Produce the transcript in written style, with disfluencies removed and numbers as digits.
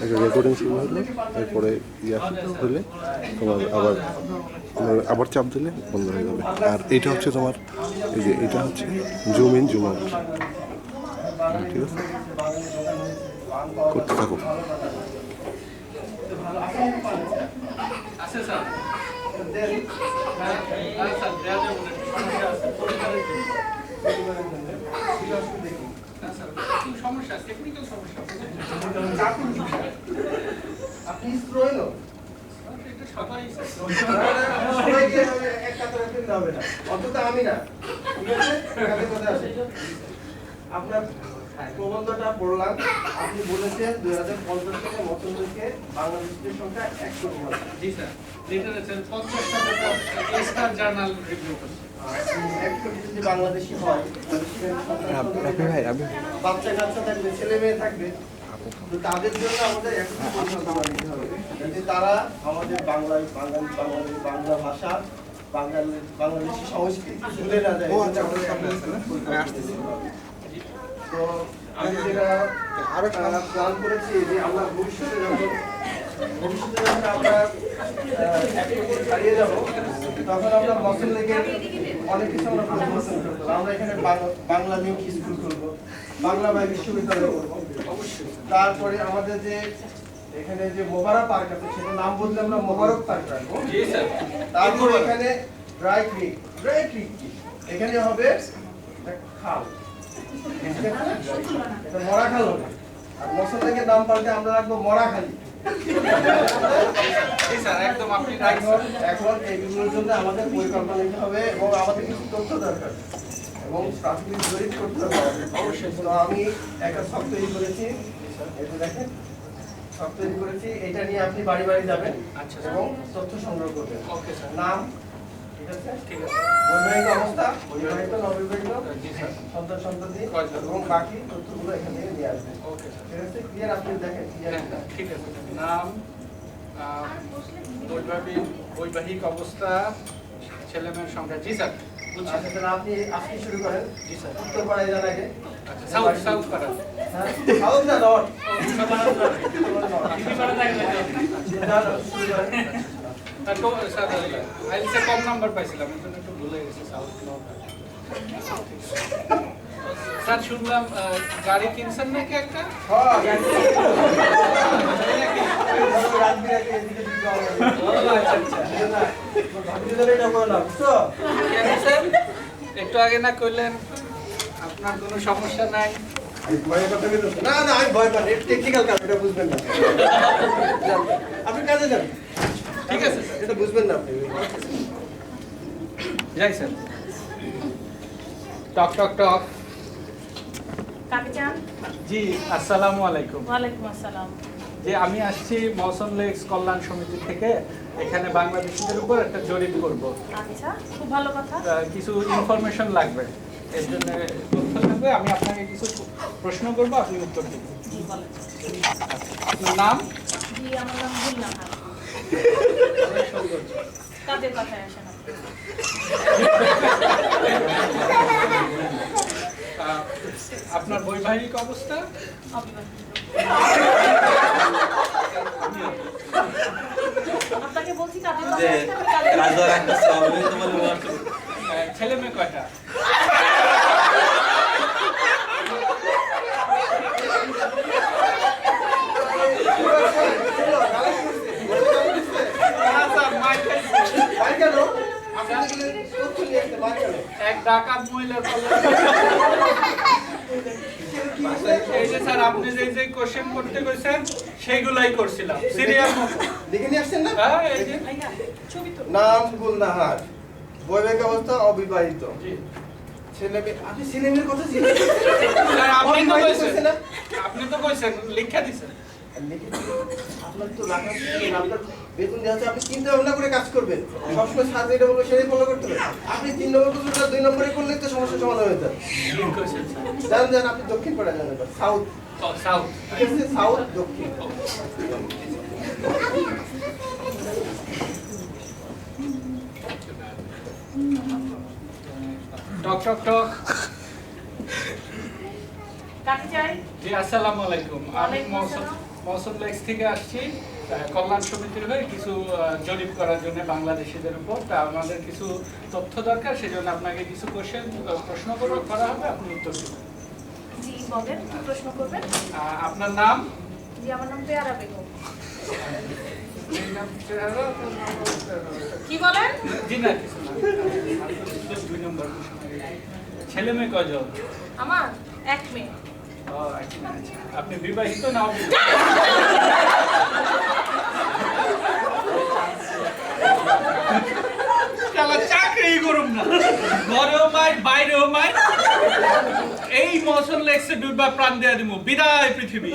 একটা রেকর্ডিং শুরু হলো, এরপরে হলে তোমার আবার আবার চাপ দিলে বন্ধ হয়ে যাবে। আর এটা হচ্ছে তোমার, এই যে এটা হচ্ছে জুম ইন জুম আউট। ঠিক আছে, করতে থাকো। আপনি স্ক্রল অন্তত আমি না, ঠিক আছে? আপনার প্রবন্ধটা পড়লাম, আপনি বলেছেন 2050 সালে মতনকে বাংলাদেশের সংখ্যা 1 কোটি হবে। জি স্যার, লিটারেচার 50টা পেপার স্টার জার্নাল রিভিউ করছে। 1 কোটি যদি বাংলাদেশি হয়, বাচ্চা কাচ্চা থাকবে, ছেলে মেয়ে থাকবে, তো তাদের জন্য আমাদের একটা পরিকল্পনা নিতে হবে, যাতে তারা আমাদের বাংলা ভাষা, বাংলাদেশি সংস্কৃতি ভুলে না যায়। তো আমি যেটা প্ল্যান করেছি যে আমরা ভবিষ্যতে যখন আমরা একটা করে ছাড়িয়ে যাবো, তখন আমরা মসল লেগের অনেক কিছু আমরা পরিবর্তন করবো। আমরা এখানে বাংলা লিঙ্ক স্কুল করবো, বাংলা ভাই বিশ্ববিদ্যালয় করবো। তারপরে আমাদের যে এখানে যে মোবারক পার্ক আছে, সেটা নাম বললে আমরা মোবারক পার্ক রাখবো। তারপরে এখানে ড্রাই ক্রিক এখানে হবে খাল, মরা খাল হবে। আর মসল লেগের নাম পাল্টে আমরা রাখবো মরাখালী। এখন এইগুলোর জন্য আমাদের পরিকল্পনা নিতে হবে এবং আমাদের কিছু তথ্য দরকার এবং প্রাথমিক জরিপ করতে হবে অবশ্যই। তো আমি একটা ছক তৈরি করেছি, এটা দেখেন, ছক তৈরি করেছি। এটা নিয়ে আপনি বাড়ি বাড়ি যাবেন এবং তথ্য সংগ্রহ করবেন। নাম, ঠিক আছে, বৈবাহিক অবস্থা, বিবাহিত নববিবাহিত, সন্তান সন্ততি এবং বাকি তথ্যগুলো এখান থেকে নিয়ে আসবেন। ঠিক আছে, ক্লিয়ার? আপনি দেখেন ক্লিয়ার? ঠিক আছে, নাম, বৈবাহিক অবস্থা, ছেলে মেয়ের সংখ্যা। জি স্যার, আচ্ছা তাহলে আপনি আজকে শুরু করেন। জি স্যার, উত্তর পাড়ায় যান আগে। সাউথ পাড়া। হ্যাঁ, সাউথ না, নর্থ। কম নাম্বার পাইছিলাম, একটু ভুলে গেছি। স্যার শুনলাম গাড়ি কিনছেন নাকি একটা? একটু আগে না কইলেন আপনার কোনো সমস্যা নাই। না না, আমি ভয় পাই, টেকনিক্যাল কাজ, এটা বুঝবেন না। আপনি কাজে যান। ঠিক আছে স্যার, এটা বুঝবেন না আপনি। যাই স্যার। টক টক টক। জি, আসসালামু আলাইকুম। ওয়ালাইকুম আসসালাম। যে আমি আসছি মহসন লেকস কল্যাণ সমিতি থেকে, এখানে বাংলাদেশিদের উপর একটা জরিপ করব। আচ্ছা, খুব ভালো কথা। কিছু ইনফরমেশন লাগবে, এর জন্য তথ্য লাগবে। আমি আপনাকে কিছু প্রশ্ন করব, আপনি উত্তর দিবেন। জি বলেন। আপনার নাম? জি, আমার নাম গুলনাহার। কাজের কথায় আসেন আপনি। আপনার বৈবাহিক অবস্থা? অবিবাহিত। আপনাকে বলছি কাজের কথায় আসেন। ছেলে মেয়ে কয়টা? এক ডাকাত মহিলার এই যে স্যার আপনি যে যে কোশ্চেন করতে কইছেন সেইগুলাই করছিলাম সিরিয়াল মতো। দেখে নিয়ে আসছেন না? হ্যাঁ, এই যে ছবি তো। নাম গুলনাহার, বৈবাহিক অবস্থা অবিবাহিত, ছেলে মেয়ে। আপনি ছেলে মেয়ের কথা জিজ্ঞেস স্যার আপনি তো অবিবাহিত কইছেন, কইছেন না? আপনি তো কইছেন লিখা দিছেন। আপনার তো লাগা, আপনার বেতন দেওয়া আছে, আপনি চিন্তা ভাবনা করে কাজ করবেন। সবসময় সাথে এটা বলবো সেটাই ফলো করতে হবে। আপনি 3 নম্বর কোশ্চেনটা 2 নম্বরে করলে তো সমস্যা সমাধান হয়ে যায়। ঠিক কইছেন স্যার। জান আপনি দক্ষিণ পাড়া যান, এবার সাউথ। সাউথ, ঠিক আছে, সাউথ দক্ষিণ। টক টক টক। কাকে চাই? জি, আসসালামু আলাইকুম। আমি ওয়ালাইকুম মহসন আসসালাম। মৌসুম লেক্স থেকে আসছি কল্যাণ সমিতির হয়ে কিছু জরিপ করার জন্য বাংলাদেশিদের উপর। তা আমাদের কিছু তথ্য দরকার, সেজন্য আপনাকে কিছু প্রশ্ন করা হবে, আপনি উত্তর দেবেন। জি বলেন, কি প্রশ্ন করবেন? আপনার নাম? জি আমার নাম পেয়ারা বেগম। কি বলেন? জি না, কিছু না। 2 নম্বর প্রশ্ন। ছেলে মেয়ে কয়জন? আমার এক মেয়ে। ও, আচ্ছা। আপনি বিবাহিত না অবিবাহিত? শালা চাকরি করুম না, ঘরেও মাই বাইরেও মাই। এই মৌসুম লেক্সে ডুববা প্রাণ দেয়া দিব। বিদায় পৃথিবী।